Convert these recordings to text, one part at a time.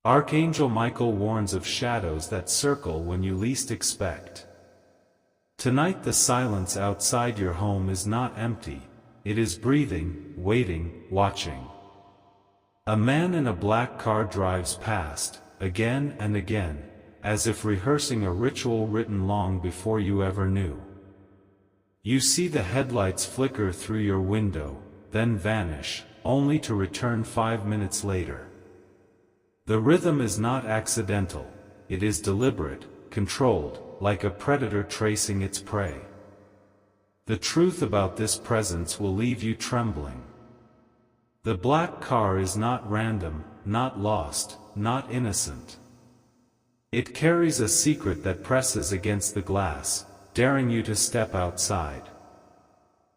Archangel Michael warns of shadows that circle when you least expect. Tonight the silence outside your home is not empty, it is breathing, waiting, watching. A man in a black car drives past, again and again, as if rehearsing a ritual written long before you ever knew. You see the headlights flicker through your window, then vanish, only to return 5 minutes later. The rhythm is not accidental, it is deliberate, controlled, like a predator tracing its prey. The truth about this presence will leave you trembling. The black car is not random, not lost, not innocent. It carries a secret that presses against the glass, daring you to step outside.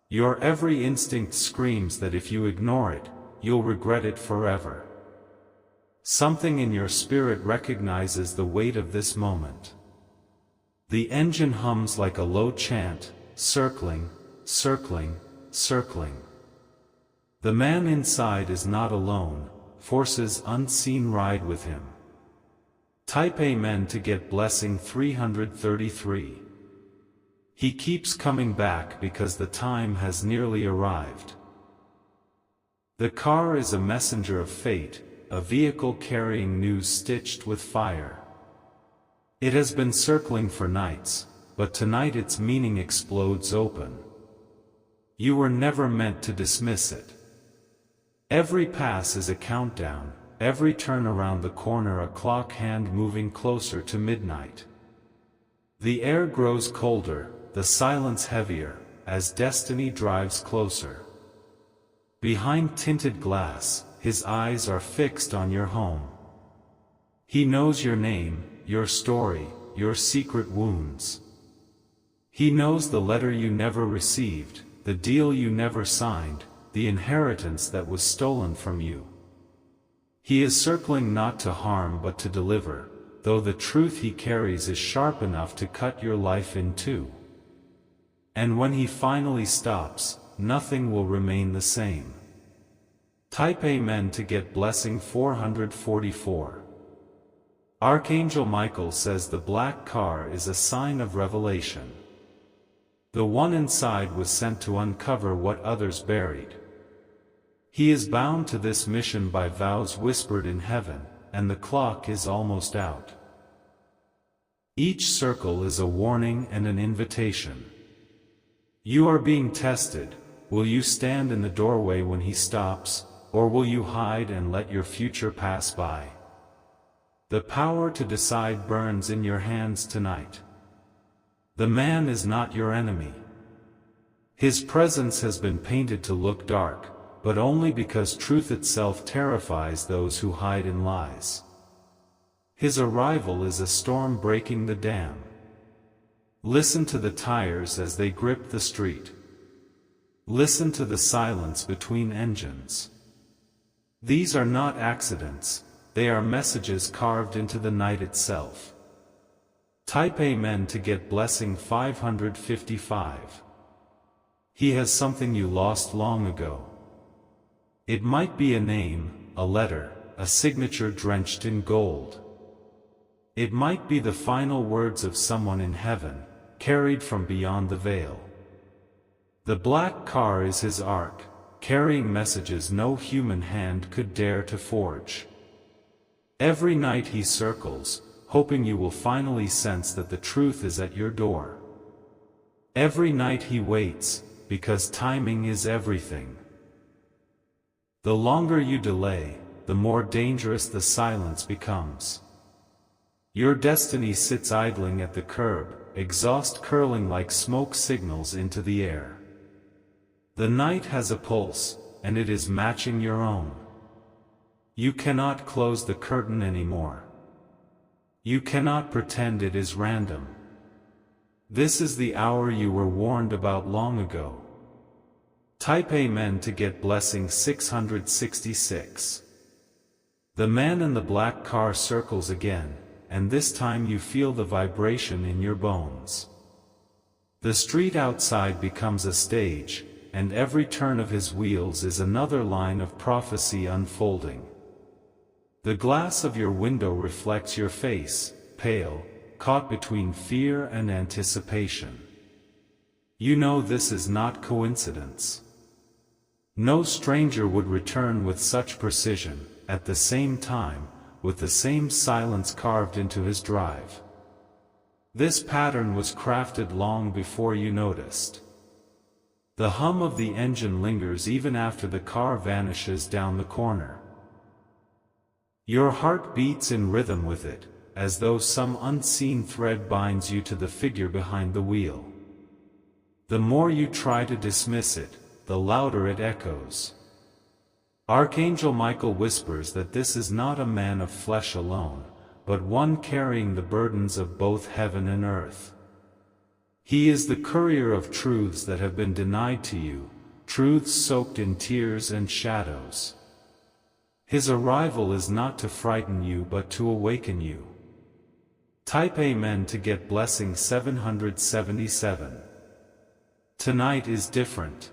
Your every instinct screams that if you ignore it, you'll regret it forever. Something in your spirit recognizes the weight of this moment. The engine hums like a low chant, circling, circling, circling. The man inside is not alone, forces unseen ride with him. Type Amen to get blessing 333. He keeps coming back because the time has nearly arrived. The car is a messenger of fate, a vehicle carrying news stitched with fire. It has been circling for nights, but tonight its meaning explodes open. You were never meant to dismiss it. Every pass is a countdown, every turn around the corner a clock hand moving closer to midnight. The air grows colder, the silence heavier, as destiny drives closer. Behind tinted glass, his eyes are fixed on your home. He knows your name, your story, your secret wounds. He knows the letter you never received, the deal you never signed, the inheritance that was stolen from you. He is circling not to harm but to deliver, though the truth he carries is sharp enough to cut your life in two. And when he finally stops, nothing will remain the same. Type Amen to get blessing 444. Archangel Michael says the black car is a sign of revelation. The one inside was sent to uncover what others buried. He is bound to this mission by vows whispered in heaven, and the clock is almost out. Each circle is a warning and an invitation. You are being tested. Will you stand in the doorway when he stops, or will you hide and let your future pass by? The power to decide burns in your hands tonight. The man is not your enemy. His presence has been painted to look dark, but only because truth itself terrifies those who hide in lies. His arrival is a storm breaking the dam. Listen to the tires as they grip the street. Listen to the silence between engines. These are not accidents, they are messages carved into the night itself. Type Amen to get blessing 555. He has something you lost long ago. It might be a name, a letter, a signature drenched in gold. It might be the final words of someone in heaven, carried from beyond the veil. The black car is his ark, carrying messages no human hand could dare to forge. Every night he circles, hoping you will finally sense that the truth is at your door. Every night he waits, because timing is everything. The longer you delay, the more dangerous the silence becomes. Your destiny sits idling at the curb, exhaust curling like smoke signals into the air. The night has a pulse, and it is matching your own. You cannot close the curtain anymore. You cannot pretend it is random. This is the hour you were warned about long ago. Type Amen to get blessing 666. The man in the black car circles again, and this time you feel the vibration in your bones. The street outside becomes a stage, and every turn of his wheels is another line of prophecy unfolding. The glass of your window reflects your face, pale, caught between fear and anticipation. You know this is not coincidence. No stranger would return with such precision, at the same time, with the same silence carved into his drive. This pattern was crafted long before you noticed. The hum of the engine lingers even after the car vanishes down the corner. Your heart beats in rhythm with it, as though some unseen thread binds you to the figure behind the wheel. The more you try to dismiss it, the louder it echoes. Archangel Michael whispers that this is not a man of flesh alone, but one carrying the burdens of both heaven and earth. He is the courier of truths that have been denied to you, truths soaked in tears and shadows. His arrival is not to frighten you but to awaken you. Type Amen to get blessing 777. Tonight is different.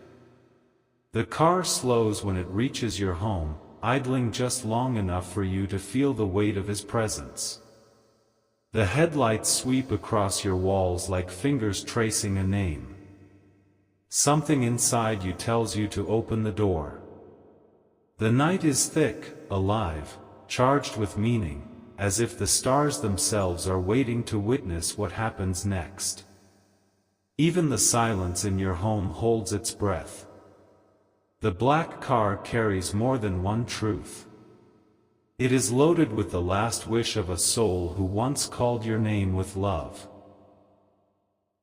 The car slows when it reaches your home, idling just long enough for you to feel the weight of his presence. The headlights sweep across your walls like fingers tracing a name. Something inside you tells you to open the door. The night is thick, alive, charged with meaning, as if the stars themselves are waiting to witness what happens next. Even the silence in your home holds its breath. The black car carries more than one truth. It is loaded with the last wish of a soul who once called your name with love.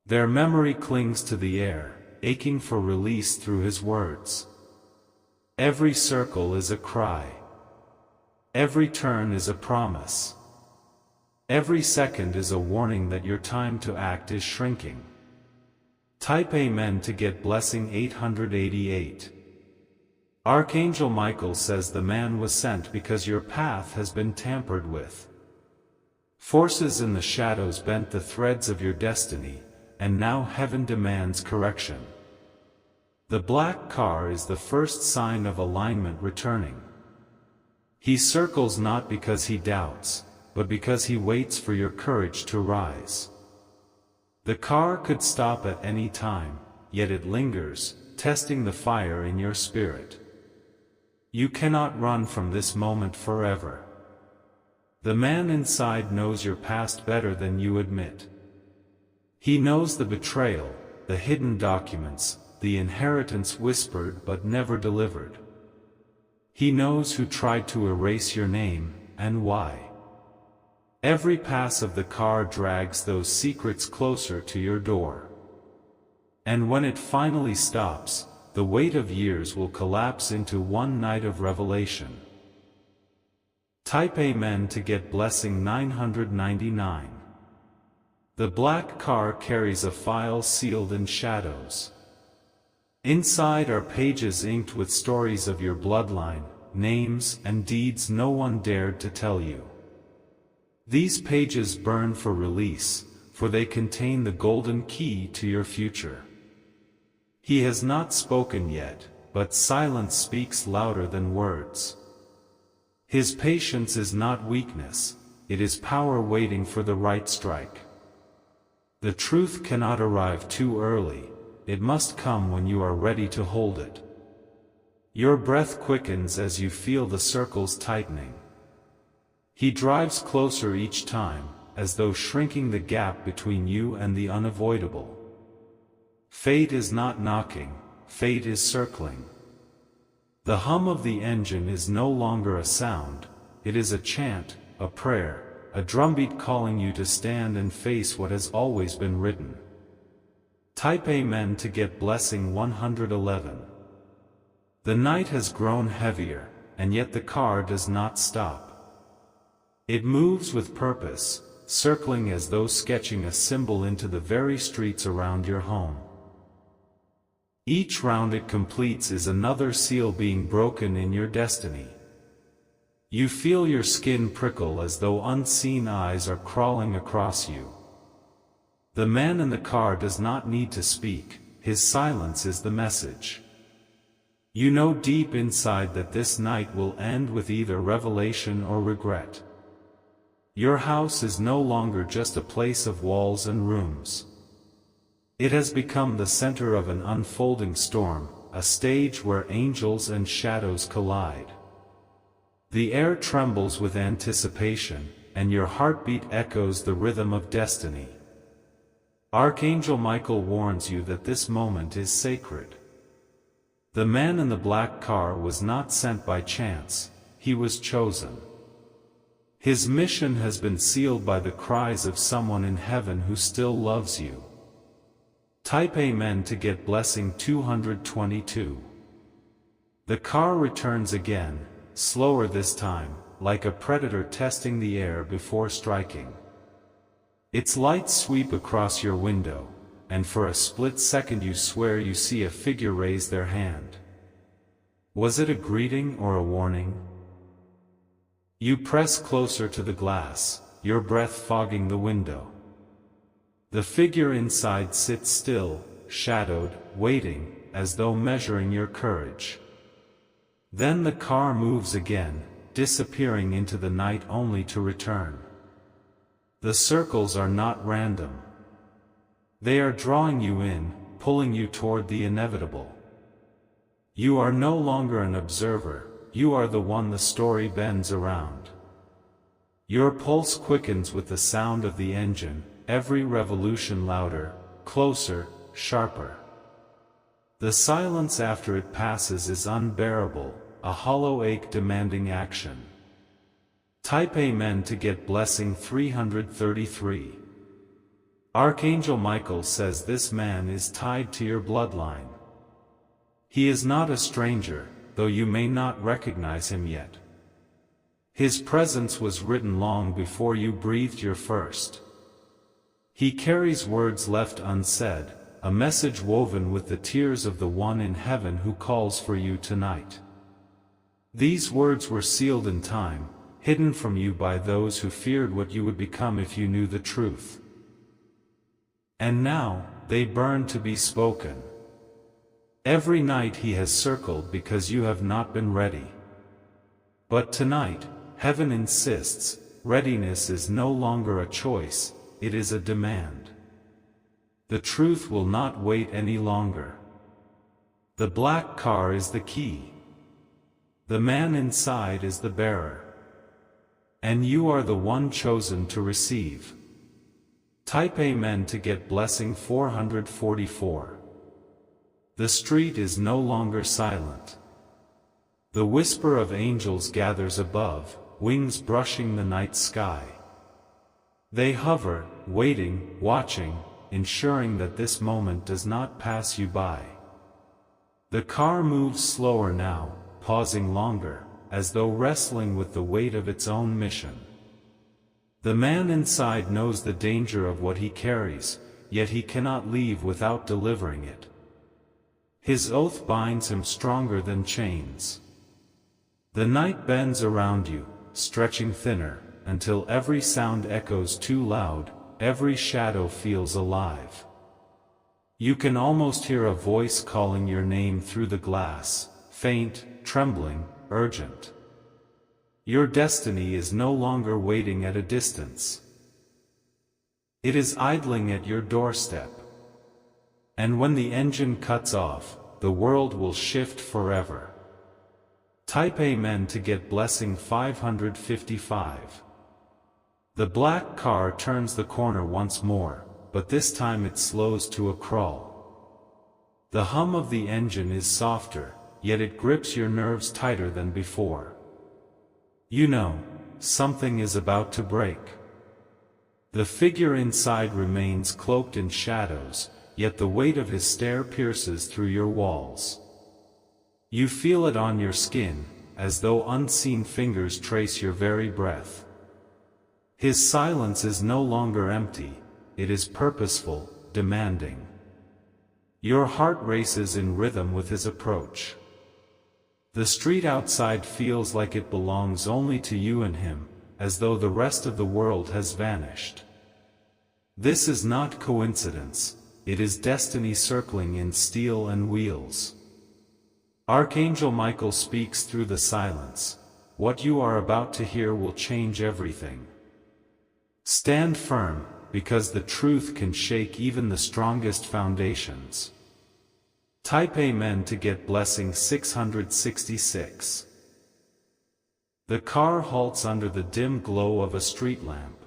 Their memory clings to the air, aching for release through his words. Every circle is a cry. Every turn is a promise. Every second is a warning that your time to act is shrinking. Type Amen to get blessing 888. Archangel Michael says the man was sent because your path has been tampered with. Forces in the shadows bent the threads of your destiny, and now heaven demands correction. The black car is the first sign of alignment returning. He circles not because he doubts, but because he waits for your courage to rise. The car could stop at any time, yet it lingers, testing the fire in your spirit. You cannot run from this moment forever. The man inside knows your past better than you admit. He knows the betrayal, the hidden documents, the inheritance whispered but never delivered. He knows who tried to erase your name, and why. Every pass of the car drags those secrets closer to your door. And when it finally stops, the weight of years will collapse into one night of revelation. Type Amen to get blessing 999. The black car carries a file sealed in shadows. Inside are pages inked with stories of your bloodline, names and deeds no one dared to tell you. These pages burn for release, for they contain the golden key to your future. He has not spoken yet, but silence speaks louder than words. His patience is not weakness, it is power waiting for the right strike. The truth cannot arrive too early, it must come when you are ready to hold it. Your breath quickens as you feel the circles tightening. He drives closer each time, as though shrinking the gap between you and the unavoidable. Fate is not knocking, fate is circling. The hum of the engine is no longer a sound, it is a chant, a prayer, a drumbeat calling you to stand and face what has always been written. Type Amen to get blessing 111. The night has grown heavier, and yet the car does not stop. It moves with purpose, circling as though sketching a symbol into the very streets around your home. Each round it completes is another seal being broken in your destiny. You feel your skin prickle as though unseen eyes are crawling across you. The man in the car does not need to speak, his silence is the message. You know deep inside that this night will end with either revelation or regret. Your house is no longer just a place of walls and rooms. It has become the center of an unfolding storm, a stage where angels and shadows collide. The air trembles with anticipation, and your heartbeat echoes the rhythm of destiny. Archangel Michael warns you that this moment is sacred. The man in the black car was not sent by chance, he was chosen. His mission has been sealed by the cries of someone in heaven who still loves you. Type Amen to get blessing 222. The car returns again, slower this time, like a predator testing the air before striking. Its lights sweep across your window, and for a split second you swear you see a figure raise their hand. Was it a greeting or a warning? You press closer to the glass, your breath fogging the window. The figure inside sits still, shadowed, waiting, as though measuring your courage. Then the car moves again, disappearing into the night only to return. The circles are not random. They are drawing you in, pulling you toward the inevitable. You are no longer an observer, you are the one the story bends around. Your pulse quickens with the sound of the engine, every revolution louder, closer, sharper. The silence after it passes is unbearable, a hollow ache demanding action. Type Amen to get blessing 333. Archangel Michael says this man is tied to your bloodline. He is not a stranger, though you may not recognize him yet. His presence was written long before you breathed your first. He carries words left unsaid, a message woven with the tears of the one in heaven who calls for you tonight. These words were sealed in time, hidden from you by those who feared what you would become if you knew the truth. And now, they burn to be spoken. Every night he has circled because you have not been ready. But tonight, heaven insists, readiness is no longer a choice, it is a demand. The truth will not wait any longer. The black car is the key. The man inside is the bearer. And you are the one chosen to receive. Type Amen to get blessing 444. The street is no longer silent. The whisper of angels gathers above, wings brushing the night sky. They hover, waiting, watching, ensuring that this moment does not pass you by. The car moves slower now, pausing longer, as though wrestling with the weight of its own mission. The man inside knows the danger of what he carries, yet he cannot leave without delivering it. His oath binds him stronger than chains. The night bends around you, stretching thinner, until every sound echoes too loud, every shadow feels alive. You can almost hear a voice calling your name through the glass, faint, trembling, urgent. Your destiny is no longer waiting at a distance. It is idling at your doorstep. And when the engine cuts off, the world will shift forever. Type Amen to get blessing 555. The black car turns the corner once more, but this time it slows to a crawl. The hum of the engine is softer, yet it grips your nerves tighter than before. You know, something is about to break. The figure inside remains cloaked in shadows, yet the weight of his stare pierces through your walls. You feel it on your skin, as though unseen fingers trace your very breath. His silence is no longer empty, it is purposeful, demanding. Your heart races in rhythm with his approach. The street outside feels like it belongs only to you and him, as though the rest of the world has vanished. This is not coincidence, it is destiny circling in steel and wheels. Archangel Michael speaks through the silence. What you are about to hear will change everything. Stand firm, because the truth can shake even the strongest foundations. Type Amen to get blessing 666. The car halts under the dim glow of a street lamp.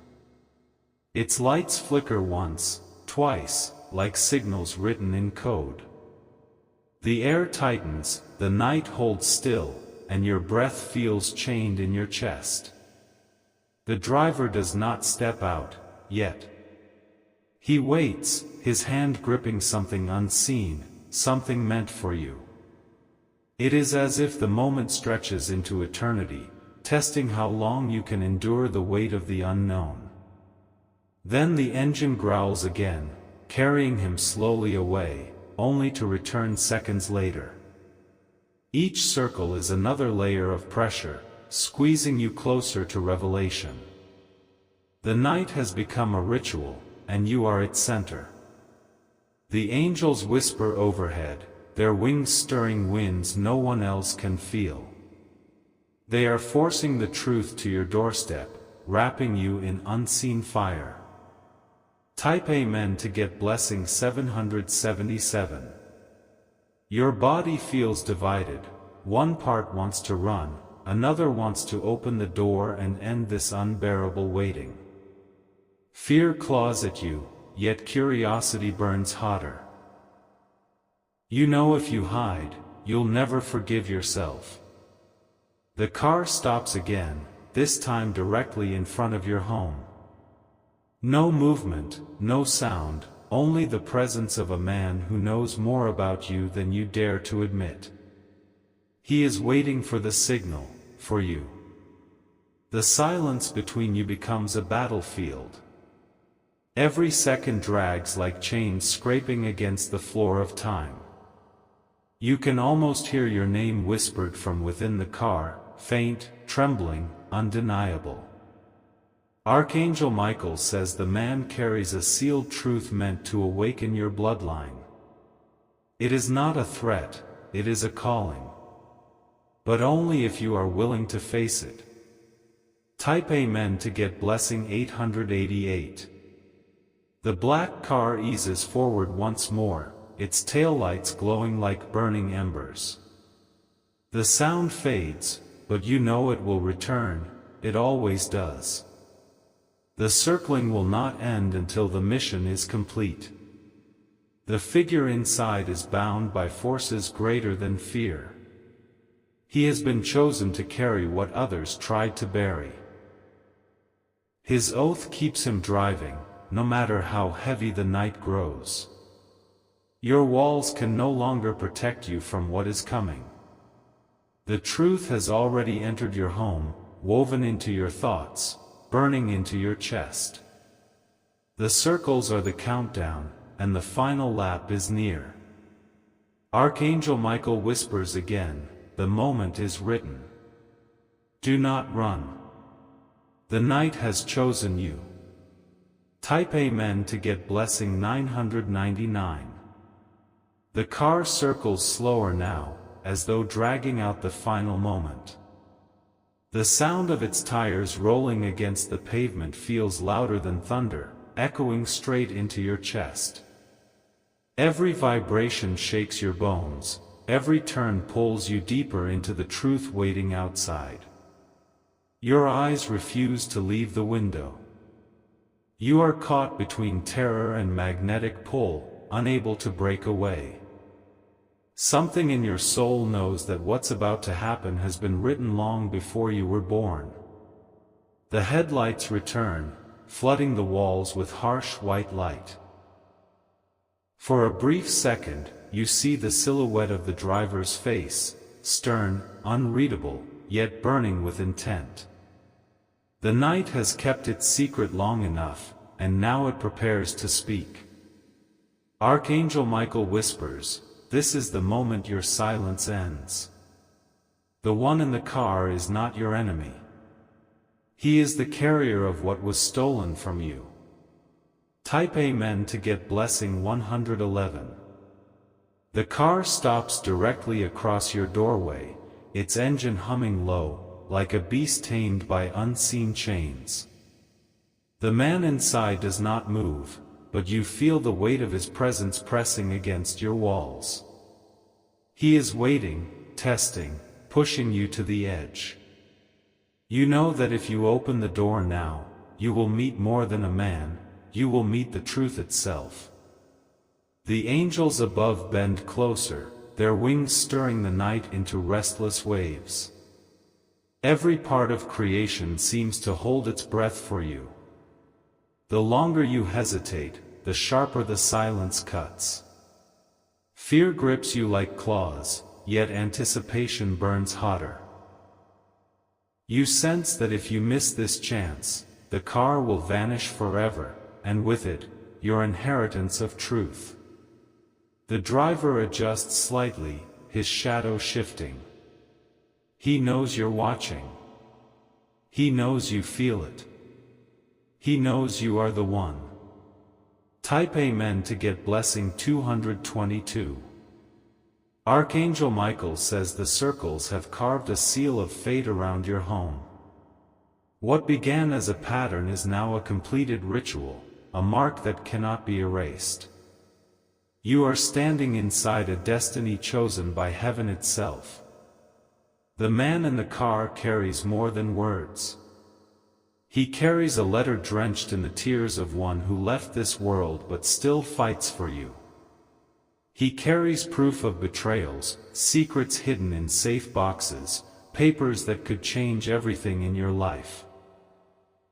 Its lights flicker once, twice, like signals written in code. The air tightens, the night holds still, and your breath feels chained in your chest. The driver does not step out, yet. He waits, his hand gripping something unseen, something meant for you. It is as if the moment stretches into eternity, testing how long you can endure the weight of the unknown. Then the engine growls again, carrying him slowly away, only to return seconds later. Each circle is another layer of pressure, squeezing you closer to revelation. The night has become a ritual, and you are its center. The angels whisper overhead, their wings stirring winds no one else can feel. They are forcing the truth to your doorstep, wrapping you in unseen fire. Type Amen to get blessing 777. Your body feels divided. One part wants to run, another wants to open the door and end this unbearable waiting. Fear claws at you, yet curiosity burns hotter. You know if you hide, you'll never forgive yourself. The car stops again, this time directly in front of your home. No movement, no sound, only the presence of a man who knows more about you than you dare to admit. He is waiting for the signal, for you. The silence between you becomes a battlefield. Every second drags like chains scraping against the floor of time. You can almost hear your name whispered from within the car, faint, trembling, undeniable. Archangel Michael says the man carries a sealed truth meant to awaken your bloodline. It is not a threat, it is a calling. But only if you are willing to face it. Type Amen to get blessing 888. The black car eases forward once more, its taillights glowing like burning embers. The sound fades, but you know it will return, it always does. The circling will not end until the mission is complete. The figure inside is bound by forces greater than fear. He has been chosen to carry what others tried to bury. His oath keeps him driving, no matter how heavy the night grows. Your walls can no longer protect you from what is coming. The truth has already entered your home, woven into your thoughts, burning into your chest. The circles are the countdown, and the final lap is near. Archangel Michael whispers again, the moment is written. Do not run. The night has chosen you. Type Amen to get blessing 999. The car circles slower now, as though dragging out the final moment. The sound of its tires rolling against the pavement feels louder than thunder, echoing straight into your chest. Every vibration shakes your bones, every turn pulls you deeper into the truth waiting outside. Your eyes refuse to leave the window. You are caught between terror and magnetic pull, unable to break away. Something in your soul knows that what's about to happen has been written long before you were born. The headlights return, flooding the walls with harsh white light. For a brief second, you see the silhouette of the driver's face, stern, unreadable, yet burning with intent. The night has kept its secret long enough, and now it prepares to speak. Archangel Michael whispers, this is the moment your silence ends. The one in the car is not your enemy. He is the carrier of what was stolen from you. Type Amen to get blessing 111. The car stops directly across your doorway, its engine humming low, like a beast tamed by unseen chains. The man inside does not move, but you feel the weight of his presence pressing against your walls. He is waiting, testing, pushing you to the edge. You know that if you open the door now, you will meet more than a man, you will meet the truth itself. The angels above bend closer, their wings stirring the night into restless waves. Every part of creation seems to hold its breath for you. The longer you hesitate, the sharper the silence cuts. Fear grips you like claws, yet anticipation burns hotter. You sense that if you miss this chance, the car will vanish forever, and with it, your inheritance of truth. The driver adjusts slightly, his shadow shifting. He knows you're watching. He knows you feel it. He knows you are the one. Type Amen to get blessing 222. Archangel Michael says the circles have carved a seal of fate around your home. What began as a pattern is now a completed ritual, a mark that cannot be erased. You are standing inside a destiny chosen by heaven itself. The man in the car carries more than words. He carries a letter drenched in the tears of one who left this world but still fights for you. He carries proof of betrayals, secrets hidden in safe boxes, papers that could change everything in your life.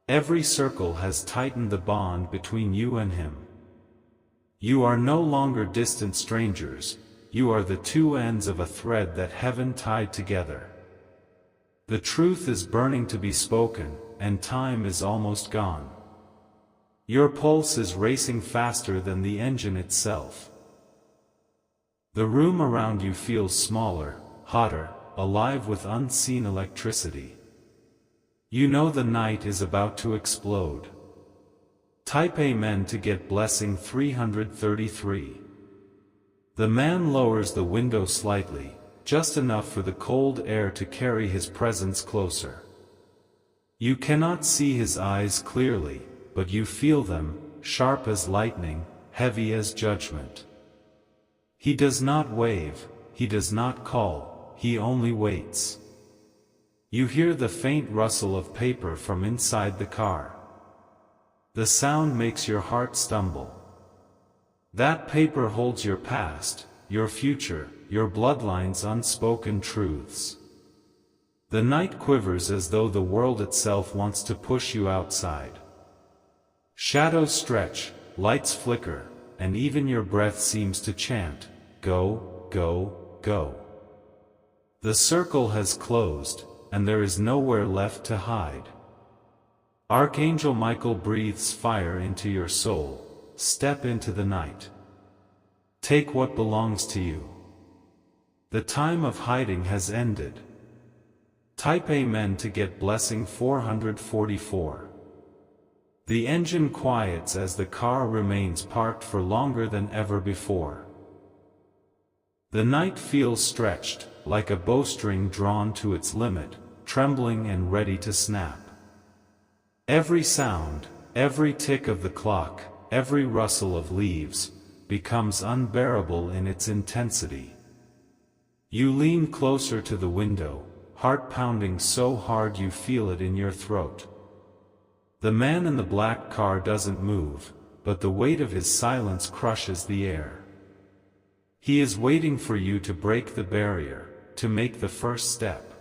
Every circle has tightened the bond between you and him. You are no longer distant strangers, you are the two ends of a thread that heaven tied together. The truth is burning to be spoken, and time is almost gone. Your pulse is racing faster than the engine itself. The room around you feels smaller, hotter, alive with unseen electricity. You know the night is about to explode. Type Amen to get blessing 333. The man lowers the window slightly, just enough for the cold air to carry his presence closer. You cannot see his eyes clearly, but you feel them, sharp as lightning, heavy as judgment. He does not wave, he does not call, he only waits. You hear the faint rustle of paper from inside the car. The sound makes your heart stumble. That paper holds your past, your future, your bloodline's unspoken truths. The night quivers as though the world itself wants to push you outside. Shadows stretch, lights flicker, and even your breath seems to chant, "Go, go, go." The circle has closed, and there is nowhere left to hide. Archangel Michael breathes fire into your soul. Step into the night. Take what belongs to you. The time of hiding has ended. Type Amen to get blessing 444. The engine quiets as the car remains parked for longer than ever before. The night feels stretched, like a bowstring drawn to its limit, trembling and ready to snap. Every sound, every tick of the clock, every rustle of leaves, becomes unbearable in its intensity. You lean closer to the window, heart pounding so hard you feel it in your throat. The man in the black car doesn't move, but the weight of his silence crushes the air. He is waiting for you to break the barrier, to make the first step.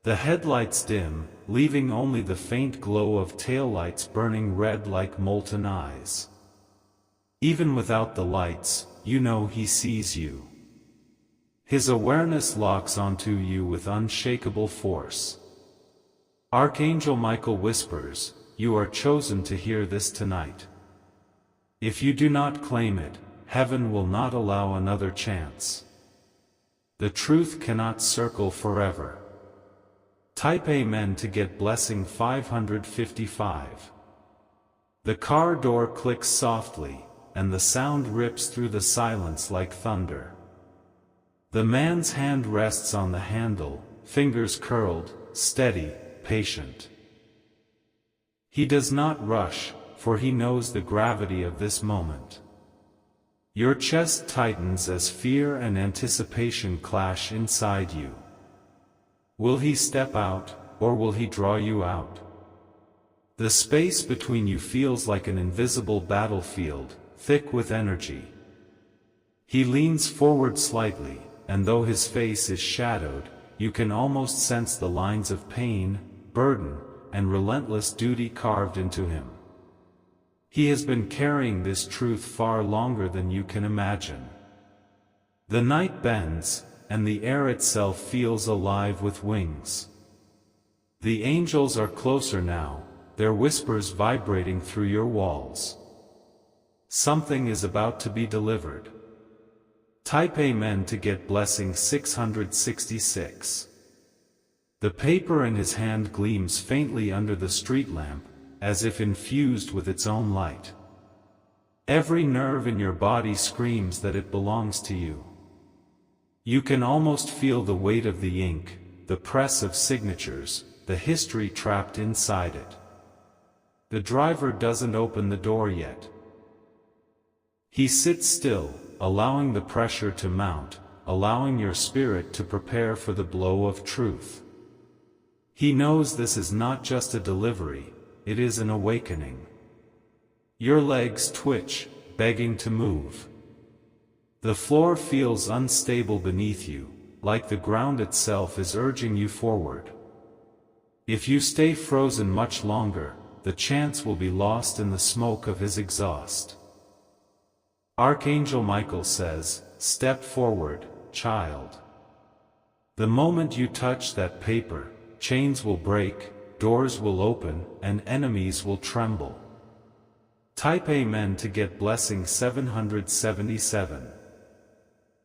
The headlights dim, leaving only the faint glow of taillights burning red like molten eyes. Even without the lights, you know he sees you. His awareness locks onto you with unshakable force. Archangel Michael whispers, "You are chosen to hear this tonight. If you do not claim it, heaven will not allow another chance. The truth cannot circle forever." Type Amen to get blessing 555. The car door clicks softly, and the sound rips through the silence like thunder. The man's hand rests on the handle, fingers curled, steady, patient. He does not rush, for he knows the gravity of this moment. Your chest tightens as fear and anticipation clash inside you. Will he step out, or will he draw you out? The space between you feels like an invisible battlefield, thick with energy. He leans forward slightly, and though his face is shadowed, you can almost sense the lines of pain, burden, and relentless duty carved into him. He has been carrying this truth far longer than you can imagine. The night bends, and the air itself feels alive with wings. The angels are closer now, their whispers vibrating through your walls. Something is about to be delivered. Type Amen to get blessing 666. The paper in his hand gleams faintly under the street lamp, as if infused with its own light. Every nerve in your body screams that it belongs to you. You can almost feel the weight of the ink, the press of signatures, the history trapped inside it. The driver doesn't open the door yet. He sits still, allowing the pressure to mount, allowing your spirit to prepare for the blow of truth. He knows this is not just a delivery, it is an awakening. Your legs twitch, begging to move. The floor feels unstable beneath you, like the ground itself is urging you forward. If you stay frozen much longer, the chance will be lost in the smoke of his exhaust. Archangel Michael says, "Step forward, child." The moment you touch that paper, chains will break, doors will open, and enemies will tremble. Type Amen to get blessing 777.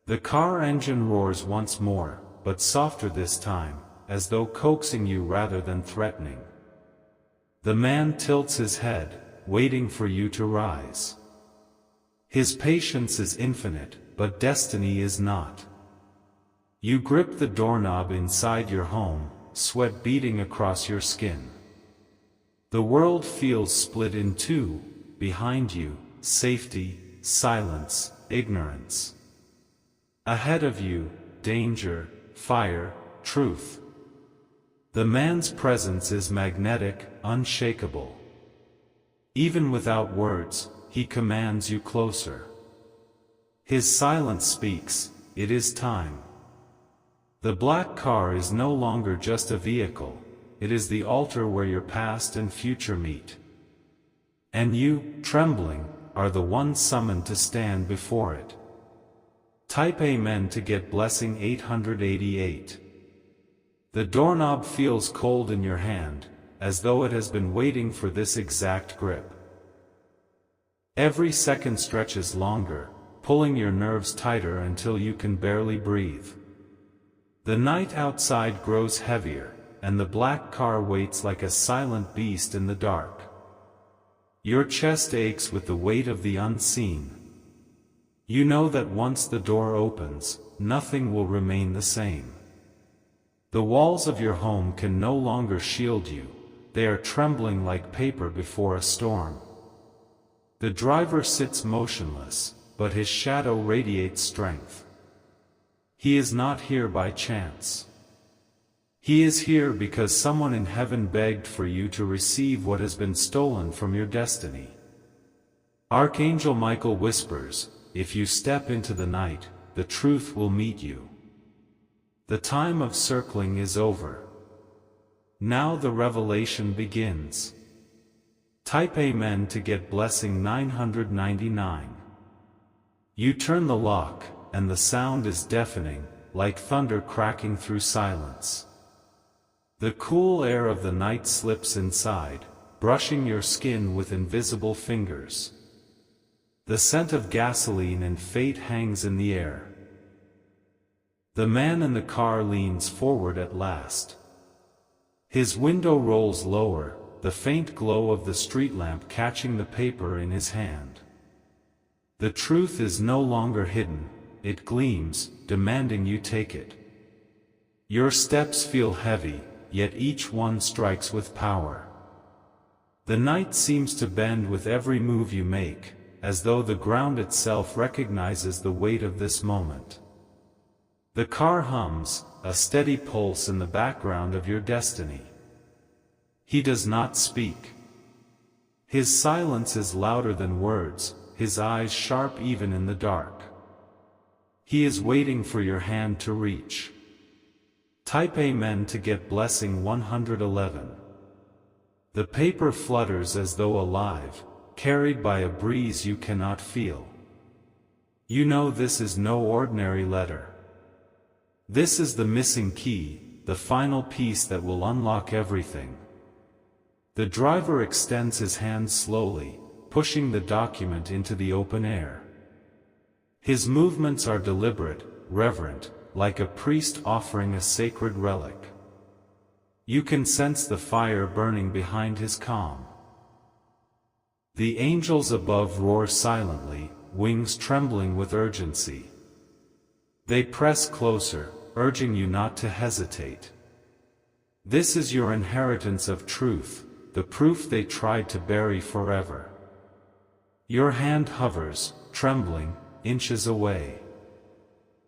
The car engine roars once more, but softer this time, as though coaxing you rather than threatening. The man tilts his head, waiting for you to rise. His patience is infinite, but destiny is not. You grip the doorknob inside your home, sweat beating across your skin. The world feels split in two, behind you, safety, silence, ignorance. Ahead of you, danger, fire, truth. The man's presence is magnetic, unshakable. Even without words, he commands you closer. His silence speaks, it is time. The black car is no longer just a vehicle, it is the altar where your past and future meet. And you, trembling, are the one summoned to stand before it. Type Amen to get blessing 888. The doorknob feels cold in your hand, as though it has been waiting for this exact grip. Every second stretches longer, pulling your nerves tighter until you can barely breathe. The night outside grows heavier, and the black car waits like a silent beast in the dark. Your chest aches with the weight of the unseen. You know that once the door opens, nothing will remain the same. The walls of your home can no longer shield you, they are trembling like paper before a storm. The driver sits motionless, but his shadow radiates strength. He is not here by chance. He is here because someone in heaven begged for you to receive what has been stolen from your destiny. Archangel Michael whispers, if you step into the night, the truth will meet you. The time of circling is over. Now the revelation begins. Type Amen to get blessing 999. You turn the lock, and the sound is deafening, like thunder cracking through silence. The cool air of the night slips inside, brushing your skin with invisible fingers. The scent of gasoline and fate hangs in the air. The man in the car leans forward at last. His window rolls lower, the faint glow of the street lamp catching the paper in his hand. The truth is no longer hidden, it gleams, demanding you take it. Your steps feel heavy, yet each one strikes with power. The night seems to bend with every move you make, as though the ground itself recognizes the weight of this moment. The car hums, a steady pulse in the background of your destiny. He does not speak. His silence is louder than words, his eyes sharp even in the dark. He is waiting for your hand to reach. Type Amen to get blessing 111. The paper flutters as though alive, carried by a breeze you cannot feel. You know this is no ordinary letter. This is the missing key, the final piece that will unlock everything. The driver extends his hand slowly, pushing the document into the open air. His movements are deliberate, reverent, like a priest offering a sacred relic. You can sense the fire burning behind his calm. The angels above roar silently, wings trembling with urgency. They press closer, urging you not to hesitate. This is your inheritance of truth, the proof they tried to bury forever. Your hand hovers, trembling, inches away.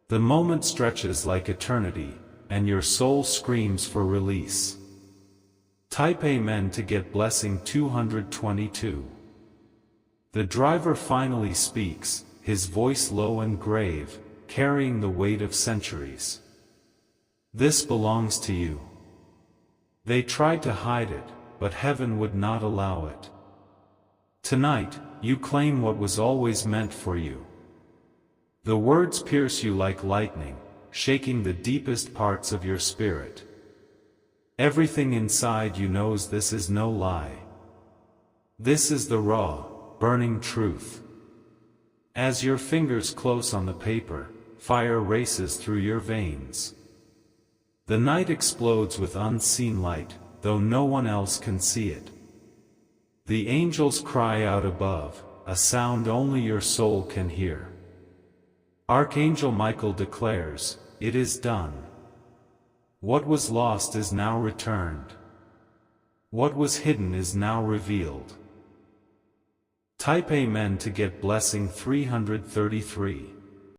The moment stretches like eternity, and your soul screams for release. Type Amen to get blessing 222. The driver finally speaks, his voice low and grave, carrying the weight of centuries. This belongs to you. They tried to hide it, but heaven would not allow it. Tonight, you claim what was always meant for you. The words pierce you like lightning, shaking the deepest parts of your spirit. Everything inside you knows this is no lie. This is the raw, burning truth. As your fingers close on the paper, fire races through your veins. The night explodes with unseen light, though no one else can see it. The angels cry out above, a sound only your soul can hear. Archangel Michael declares, "It is done." What was lost is now returned. What was hidden is now revealed. Type Amen to get blessing 333.